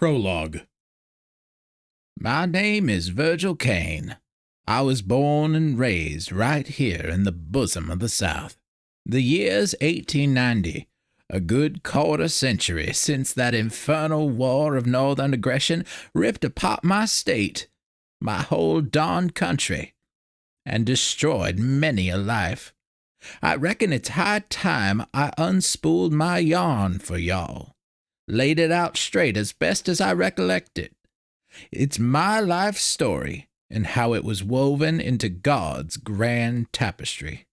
Prologue. My name is Virgil Kane. I was born and raised right here in the bosom of the South. The year's 1890, a good quarter century since that infernal war of northern aggression ripped apart my state, my whole darned country, and destroyed many a life. I reckon it's high time I unspooled my yarn for y'all, laid it out straight as best as I recollect it. It's my life story and how it was woven into God's grand tapestry.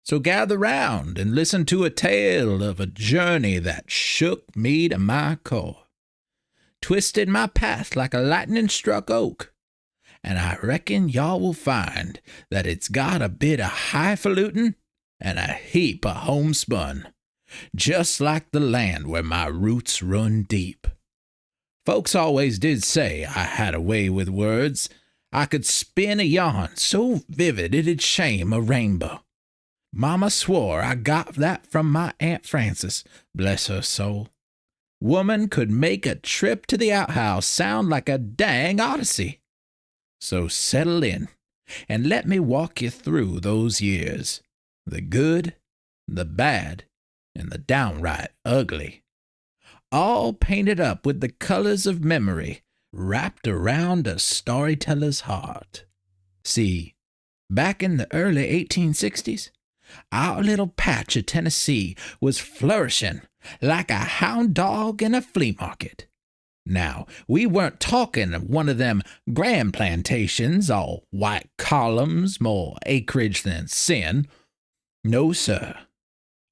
So gather round and listen to a tale of a journey that shook me to my core, twisted my path like a lightning-struck oak, and I reckon y'all will find that it's got a bit of highfalutin and a heap of homespun, just like the land where my roots run deep. Folks always did say I had a way with words. I could spin a yarn so vivid it'd shame a rainbow. Mama swore I got that from my Aunt Frances, bless her soul. Woman could make a trip to the outhouse sound like a dang odyssey. So settle in and let me walk you through those years, the good, the bad, and the downright ugly, all painted up with the colors of memory wrapped around a storyteller's heart. See, back in the early 1860s, our little patch of Tennessee was flourishing like a hound dog in a flea market. Now, we weren't talking of one of them grand plantations, all white columns, more acreage than sin. No, sir.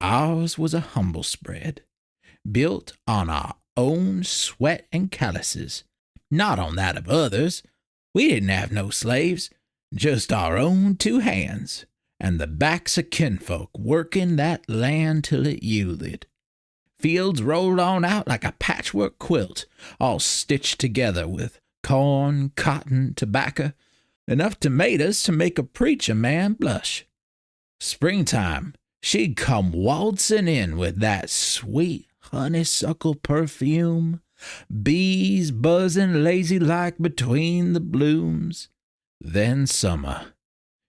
Ours was a humble spread, built on our own sweat and calluses, not on that of others. We didn't have no slaves, just our own two hands, and the backs of kinfolk working that land till it yielded. Fields rolled on out like a patchwork quilt, all stitched together with corn, cotton, tobacco, enough tomatoes to make a preacher man blush. Springtime, she'd come waltzing in with that sweet honeysuckle perfume, bees buzzing lazy-like between the blooms. Then summer,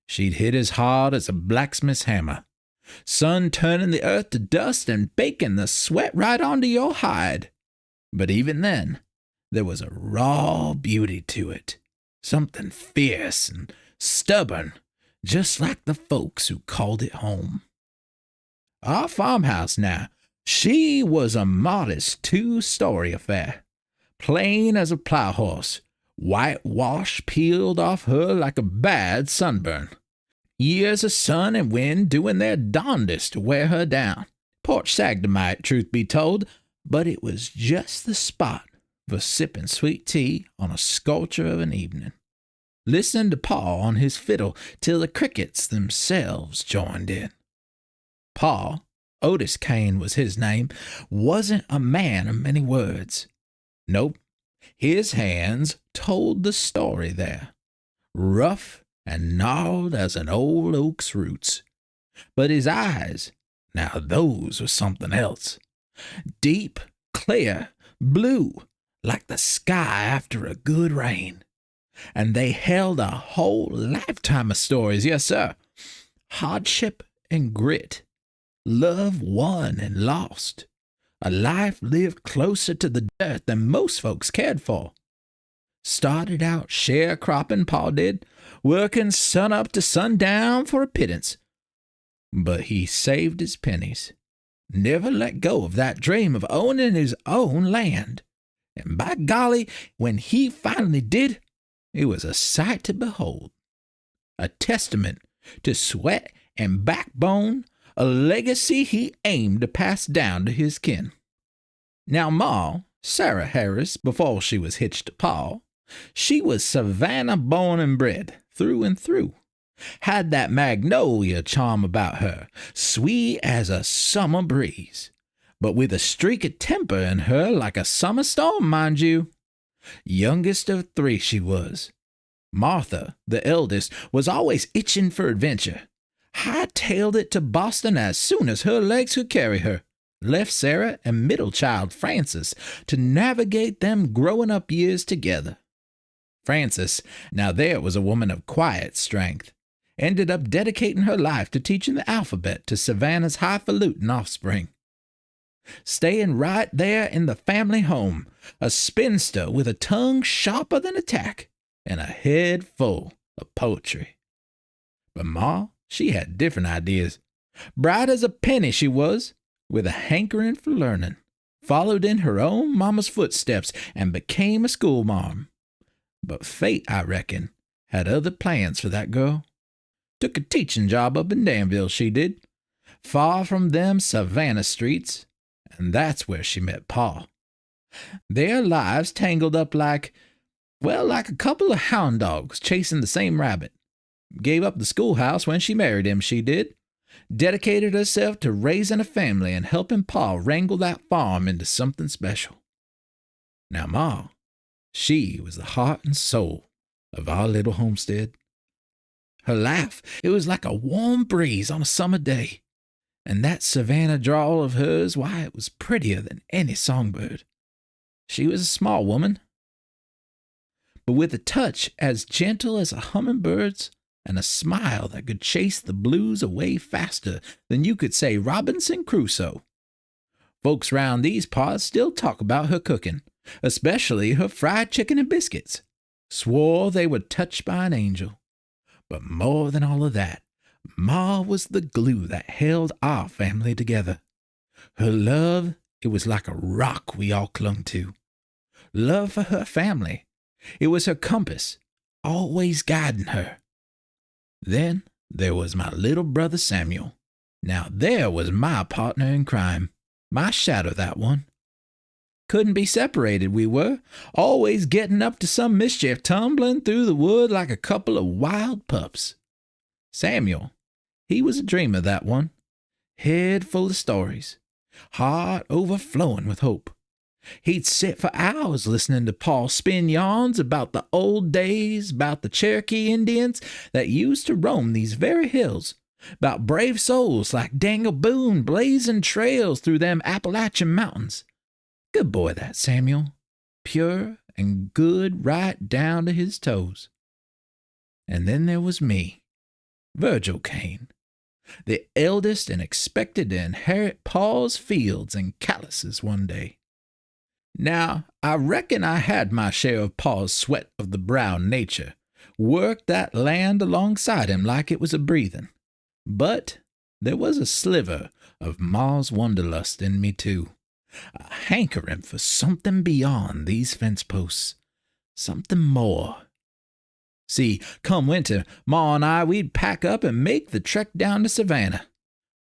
she'd hit as hard as a blacksmith's hammer, sun turning the earth to dust and baking the sweat right onto your hide. But even then, there was a raw beauty to it, something fierce and stubborn, just like the folks who called it home. Our farmhouse now, she was a modest two-story affair, plain as a plow horse, whitewash peeled off her like a bad sunburn. Years of sun and wind doing their darndest to wear her down. Porch sagged a mite, truth be told, but it was just the spot for sipping sweet tea on a scorcher of an evening, listening to Pa on his fiddle till the crickets themselves joined in. Pa, Otis Kane was his name, wasn't a man of many words. Nope, his hands told the story there, rough and gnarled as an old oak's roots. But his eyes, now those were something else. Deep, clear, blue, like the sky after a good rain. And they held a whole lifetime of stories, yes, sir. Hardship and grit, love won and lost, a life lived closer to the dirt than most folks cared for. Started out sharecropping, Pa did, working sun up to sundown for a pittance. But he saved his pennies, never let go of that dream of owning his own land. And by golly, when he finally did, it was a sight to behold. A testament to sweat and backbone, a legacy he aimed to pass down to his kin. Now Ma, Sarah Harris, before she was hitched to Pa, she was Savannah born and bred, through and through. Had that magnolia charm about her, sweet as a summer breeze, but with a streak of temper in her like a summer storm, mind you. Youngest of three she was. Martha, the eldest, was always itching for adventure. Hightailed it to Boston as soon as her legs could carry her. left Sarah and middle child Frances to navigate them growing up years together. Frances, now there was a woman of quiet strength, ended up dedicating her life to teaching the alphabet to Savannah's highfalutin offspring. Staying right there in the family home, a spinster with a tongue sharper than a tack and a head full of poetry. But Ma, she had different ideas. Bright as a penny she was, with a hankering for learning, followed in her own mama's footsteps and became a schoolmarm. But fate, I reckon, had other plans for that girl. Took a teaching job up in Danville, she did, far from them Savannah streets, and that's where she met Pa. Their lives tangled up like a couple of hound dogs chasing the same rabbit. Gave up the schoolhouse when she married him, she did. Dedicated herself to raising a family and helping Pa wrangle that farm into something special. Now Ma, she was the heart and soul of our little homestead. Her laugh, it was like a warm breeze on a summer day, and that Savannah drawl of hers, why, it was prettier than any songbird. She was a small woman, but with a touch as gentle as a hummingbird's and a smile that could chase the blues away faster than you could say Robinson Crusoe. Folks round these parts still talk about her cooking, especially her fried chicken and biscuits. Swore they were touched by an angel. But more than all of that, Ma was the glue that held our family together. Her love, it was like a rock we all clung to. Love for her family, it was her compass, always guiding her. Then there was my little brother Samuel. Now there was my partner in crime, my shadow, that one. Couldn't be separated, we were, always getting up to some mischief, tumbling through the wood like a couple of wild pups. Samuel, he was a dreamer, that one, head full of stories, heart overflowing with hope. He'd sit for hours listening to Pa spin yarns about the old days, about the Cherokee Indians that used to roam these very hills, about brave souls like Daniel Boone blazing trails through them Appalachian mountains. Good boy, that Samuel, pure and good right down to his toes. And then there was me, Virgil Kane, the eldest and expected to inherit Pa's fields and calluses one day. Now, I reckon I had my share of Pa's sweat of the brow nature, worked that land alongside him like it was a breathing. But there was a sliver of Ma's wanderlust in me, too. A hankering for something beyond these fence posts, something more. See, come winter, Ma and I, we'd pack up and make the trek down to Savannah.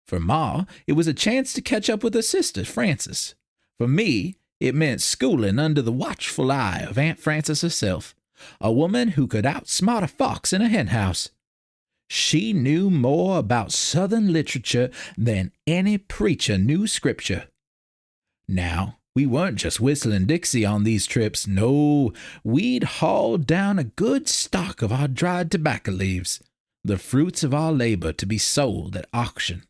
For Ma, it was a chance to catch up with her sister, Frances. For me, it meant schooling under the watchful eye of Aunt Frances herself, a woman who could outsmart a fox in a henhouse. She knew more about Southern literature than any preacher knew Scripture. Now, we weren't just whistling Dixie on these trips. No, we'd haul down a good stock of our dried tobacco leaves, the fruits of our labor to be sold at auction.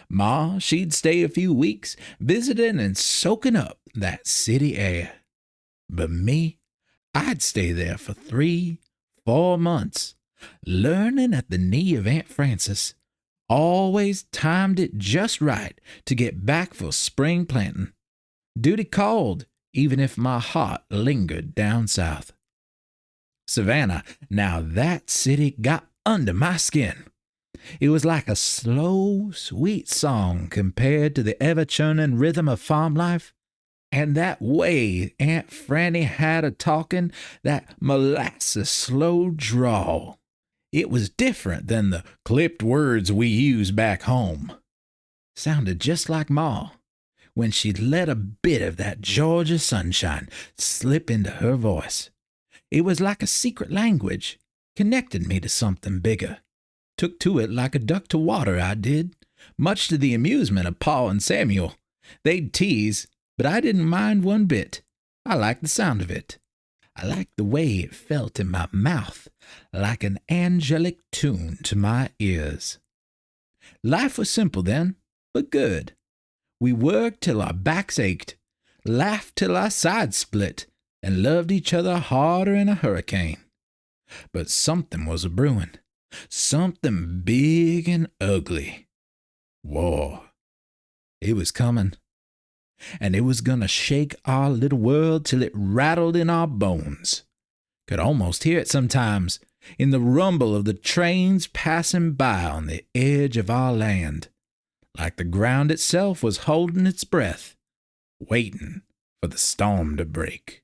Ma, she'd stay a few weeks, visiting and soaking up that city air. But me, I'd stay there for 3, 4 months, learning at the knee of Aunt Frances. Always timed it just right to get back for spring planting. Duty called, even if my heart lingered down south. Savannah, now that city got under my skin. It was like a slow, sweet song compared to the ever-churning rhythm of farm life. And that way Aunt Franny had a talking, that molasses slow drawl. It was different than the clipped words we use back home. Sounded just like Ma, when she'd let a bit of that Georgia sunshine slip into her voice. It was like a secret language, connected me to something bigger. Took to it like a duck to water, I did, much to the amusement of Pa and Samuel. They'd tease, but I didn't mind one bit. I liked the sound of it. I liked the way it felt in my mouth, like an angelic tune to my ears. Life was simple then, but good. We worked till our backs ached, laughed till our sides split, and loved each other harder in a hurricane. But something was a brewin', something big and ugly. War. It was comin', and it was gonna shake our little world till it rattled in our bones. Could almost hear it sometimes in the rumble of the trains passing by on the edge of our land, like the ground itself was holding its breath, waiting for the storm to break.